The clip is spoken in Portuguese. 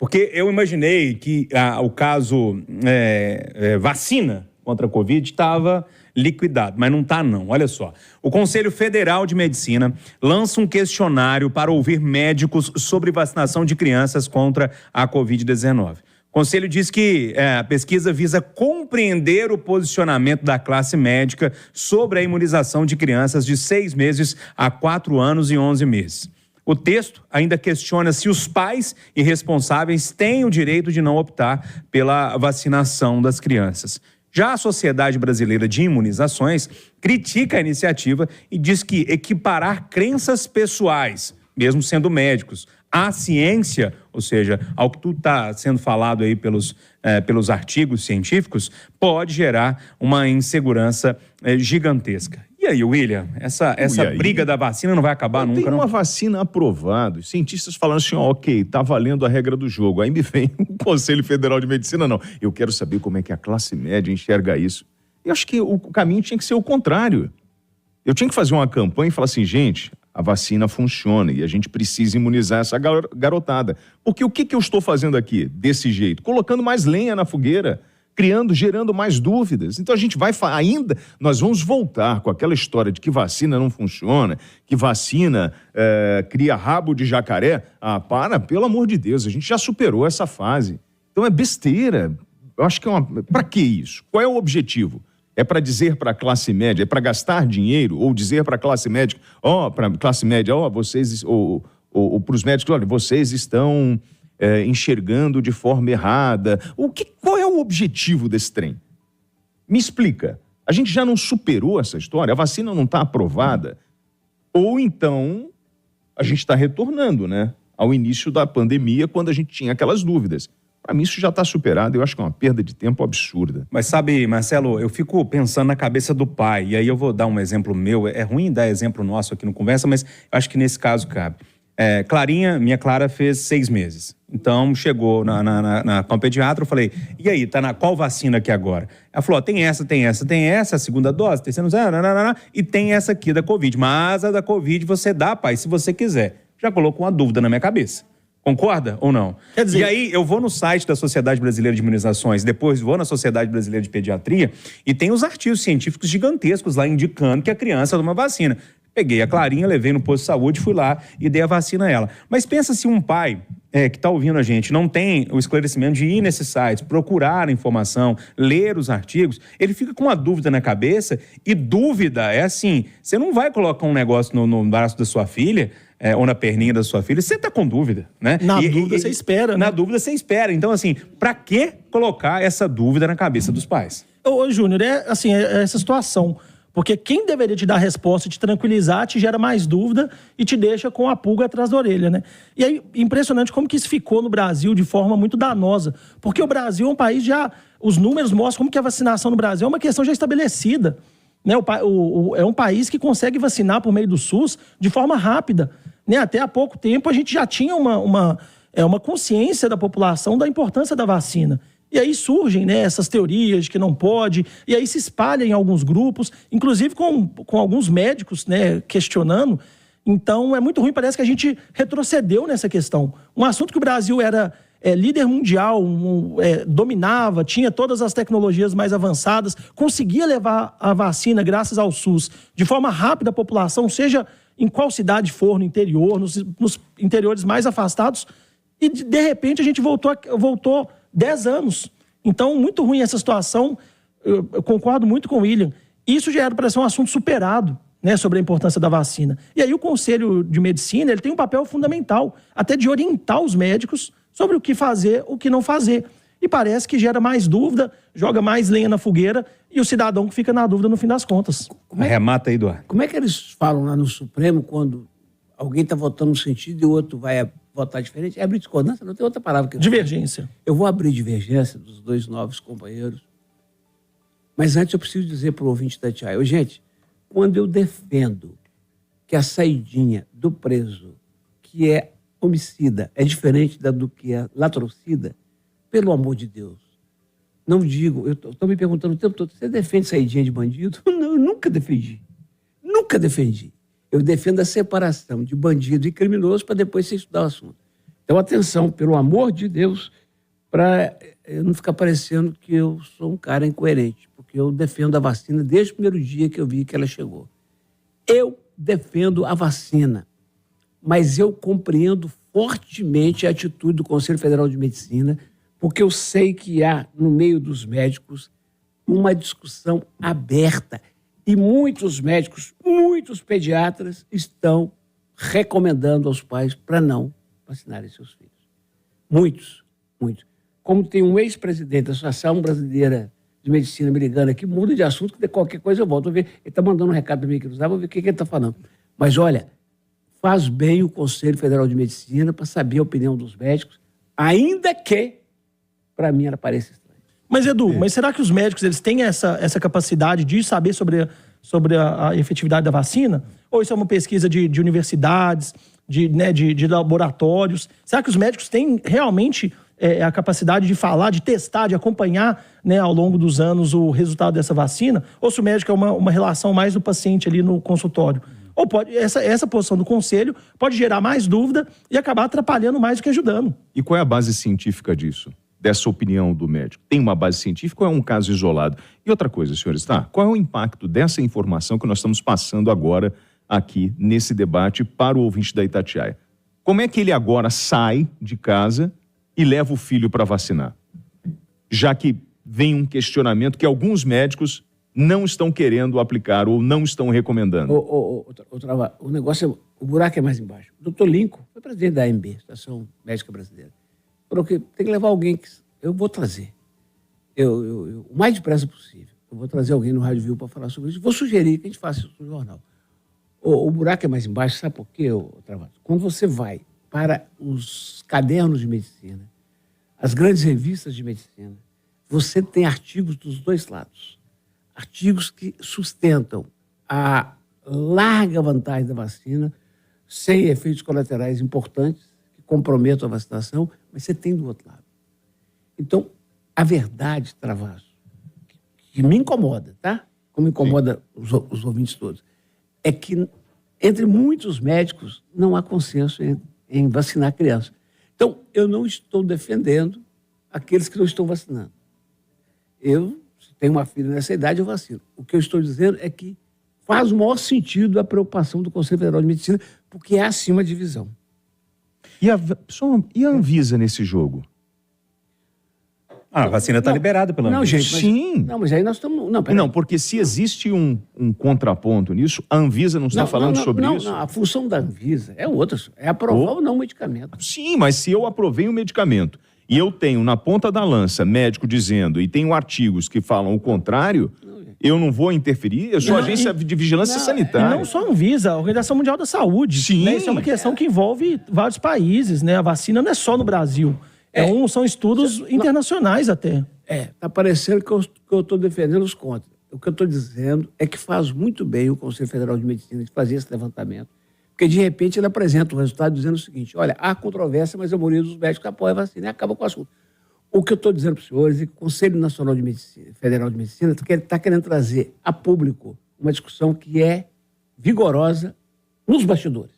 Porque eu imaginei que o caso vacina contra a Covid estava liquidado, mas não está não. Olha só, o Conselho Federal de Medicina lança um questionário para ouvir médicos sobre vacinação de crianças contra a Covid-19. O Conselho diz que a pesquisa visa compreender o posicionamento da classe médica sobre a imunização de crianças de 6 meses a 4 anos e 11 meses. O texto ainda questiona se os pais e responsáveis têm o direito de não optar pela vacinação das crianças. Já a Sociedade Brasileira de Imunizações critica a iniciativa e diz que equiparar crenças pessoais, mesmo sendo médicos, à ciência, ou seja, ao que tudo está sendo falado aí pelos artigos científicos, pode gerar uma insegurança gigantesca. E aí, William, essa briga da vacina não vai acabar nunca, não? Tem uma vacina aprovada, os cientistas falando assim, ok, tá valendo a regra do jogo. Aí me vem o Conselho Federal de Medicina, não. Eu quero saber como é que a classe média enxerga isso. Eu acho que o caminho tinha que ser o contrário. Eu tinha que fazer uma campanha e falar assim, gente, a vacina funciona e a gente precisa imunizar essa garotada. Porque o que eu estou fazendo aqui desse jeito? Colocando mais lenha na fogueira, gerando mais dúvidas. Então a gente vai nós vamos voltar com aquela história de que vacina não funciona, que vacina cria rabo de jacaré. Pelo amor de Deus, a gente já superou essa fase. Então é besteira. Eu acho que para que isso? Qual é o objetivo? É para dizer para a classe média, é para gastar dinheiro, ou dizer para a classe médica, vocês, ou para os médicos, olha, vocês estão enxergando de forma errada. Qual é o objetivo desse trem? Me explica. A gente já não superou essa história? A vacina não está aprovada? Ou então a gente está retornando, né, ao início da pandemia, quando a gente tinha aquelas dúvidas. Para mim isso já está superado, eu acho que é uma perda de tempo absurda. Mas sabe, Marcelo, eu fico pensando na cabeça do pai, e aí eu vou dar um exemplo meu, é ruim dar exemplo nosso aqui no Conversa, mas eu acho que nesse caso cabe. Minha Clara fez 6 meses, então chegou com a pediatra, eu falei, e aí, tá qual vacina aqui agora? Ela falou, tem essa, a segunda dose, terceira, e tem essa aqui da Covid, mas a da Covid você dá, pai, se você quiser. Já colocou uma dúvida na minha cabeça. Concorda ou não? Quer dizer, e aí eu vou no site da Sociedade Brasileira de Imunizações, depois vou na Sociedade Brasileira de Pediatria e tem os artigos científicos gigantescos lá indicando que a criança toma vacina. Peguei a Clarinha, levei no posto de saúde, fui lá e dei a vacina a ela. Mas pensa se um pai que está ouvindo a gente não tem o esclarecimento de ir nesses sites, procurar a informação, ler os artigos, ele fica com uma dúvida na cabeça, e dúvida é assim, você não vai colocar um negócio no braço da sua filha, ou na perninha da sua filha, você está com dúvida, né? Na dúvida você espera, né? Na dúvida você espera. Então, assim, para que colocar essa dúvida na cabeça dos pais? Ô, Júnior, essa situação. Porque quem deveria te dar a resposta, te tranquilizar, te gera mais dúvida e te deixa com a pulga atrás da orelha, né? E aí, impressionante como que isso ficou no Brasil de forma muito danosa. Porque o Brasil é um país os números mostram como que a vacinação no Brasil é uma questão já estabelecida. Né? É um país que consegue vacinar por meio do SUS de forma rápida. Né? Até há pouco tempo a gente já tinha uma consciência da população da importância da vacina. E aí surgem, né, essas teorias de que não pode, e aí se espalha em alguns grupos, inclusive com alguns médicos, né, questionando. Então é muito ruim, parece que a gente retrocedeu nessa questão. Um assunto que o Brasil era líder mundial, dominava, tinha todas as tecnologias mais avançadas, conseguia levar a vacina, graças ao SUS, de forma rápida à população, seja em qual cidade for, no interior, nos interiores mais afastados, e de repente a gente voltou 10 anos. Então, muito ruim essa situação. Eu concordo muito com o William. Isso já era para ser um assunto superado, né, sobre a importância da vacina. E aí o Conselho de Medicina ele tem um papel fundamental, até de orientar os médicos sobre o que fazer, o que não fazer. E parece que gera mais dúvida, joga mais lenha na fogueira, e o cidadão que fica na dúvida no fim das contas. Remata aí, Eduardo. Como é que eles falam lá no Supremo quando alguém está votando num sentido e o outro vai votar diferente? É abrir discordância? Não tem outra palavra que... Divergência. Eu vou abrir divergência dos 2 novos companheiros. Mas antes eu preciso dizer para o ouvinte da Tchai, gente, quando eu defendo que a saidinha do preso, que é homicida, é diferente do que é latrocida, pelo amor de Deus, não digo, eu estou me perguntando o tempo todo, você defende saidinha de bandido? Não, eu nunca defendi. Eu defendo a separação de bandido e criminoso para depois você estudar o assunto. Então, atenção, pelo amor de Deus, para não ficar parecendo que eu sou um cara incoerente, porque eu defendo a vacina desde o primeiro dia que eu vi que ela chegou. Eu defendo a vacina, mas eu compreendo fortemente a atitude do Conselho Federal de Medicina, porque eu sei que há, no meio dos médicos, uma discussão aberta. E muitos médicos, muitos pediatras estão recomendando aos pais para não vacinarem seus filhos. Muitos, muitos. Como tem um ex-presidente da Associação Brasileira de Medicina me ligando aqui, muda de assunto, que de qualquer coisa eu volto a ver. Ele está mandando um recado para mim aqui no Zap, vou ver o que ele está falando. Mas olha, faz bem o Conselho Federal de Medicina para saber a opinião dos médicos, ainda que, para mim, ela pareça estranha. Mas, Edu, mas será que os médicos eles têm essa capacidade de saber sobre a efetividade da vacina? Ou isso é uma pesquisa de universidades, de laboratórios? Será que os médicos têm realmente a capacidade de falar, de testar, de acompanhar, né, ao longo dos anos o resultado dessa vacina? Ou se o médico é uma relação mais do paciente ali no consultório? Ou pode essa posição do conselho pode gerar mais dúvida e acabar atrapalhando mais do que ajudando. E qual é a base científica disso? Dessa opinião do médico? Tem uma base científica ou é um caso isolado? E outra coisa, senhores, tá? Qual é o impacto dessa informação que nós estamos passando agora aqui nesse debate para o ouvinte da Itatiaia? Como é que ele agora sai de casa e leva o filho para vacinar? Já que vem um questionamento que alguns médicos não estão querendo aplicar ou não estão recomendando. O negócio, o buraco é mais embaixo. O doutor Lincoln foi presidente da AMB, Associação Médica Brasileira. Falou que tem que levar alguém que eu vou trazer. O mais depressa possível. Eu vou trazer alguém no Rádio Viu para falar sobre isso. Vou sugerir que a gente faça isso no jornal. O buraco é mais embaixo, sabe por quê, Travado? Quando você vai para os cadernos de medicina, as grandes revistas de medicina, você tem artigos dos dois lados. Artigos que sustentam a larga vantagem da vacina, sem efeitos colaterais importantes, que comprometam a vacinação, mas você tem do outro lado. Então, a verdade, Travasso, que me incomoda, tá? Como incomoda os ouvintes todos, é que entre muitos médicos não há consenso em vacinar crianças. Então, eu não estou defendendo aqueles que não estão vacinando. Eu, se tenho uma filha nessa idade, eu vacino. O que eu estou dizendo é que faz o maior sentido a preocupação do Conselho Federal de Medicina, porque é acima de visão. E a Anvisa nesse jogo? A vacina está liberada pela Anvisa. Não, gente, sim. Mas aí nós estamos... Não, porque se existe um contraponto nisso, a Anvisa não está falando sobre isso? Não, a função da Anvisa é outra, é aprovar ou não o medicamento. Sim, mas se eu aprovei o medicamento e eu tenho na ponta da lança médico dizendo, e tenho artigos que falam o contrário, eu não vou interferir? Eu sou agência de vigilância sanitária. E não só a Anvisa, a Organização Mundial da Saúde. Sim. Né? Isso é uma questão que envolve vários países, né? A vacina não é só no Brasil. São estudos internacionais até. Tá parecendo que eu estou defendendo os contra. O que eu estou dizendo é que faz muito bem o Conselho Federal de Medicina de fazer esse levantamento, porque de repente ele apresenta o resultado dizendo o seguinte: olha, há controvérsia, mas a maioria dos médicos apoia a vacina e acaba com o assunto. O que eu estou dizendo para os senhores é que o Conselho Nacional de Medicina, Federal de Medicina está querendo trazer a público uma discussão que é vigorosa nos bastidores.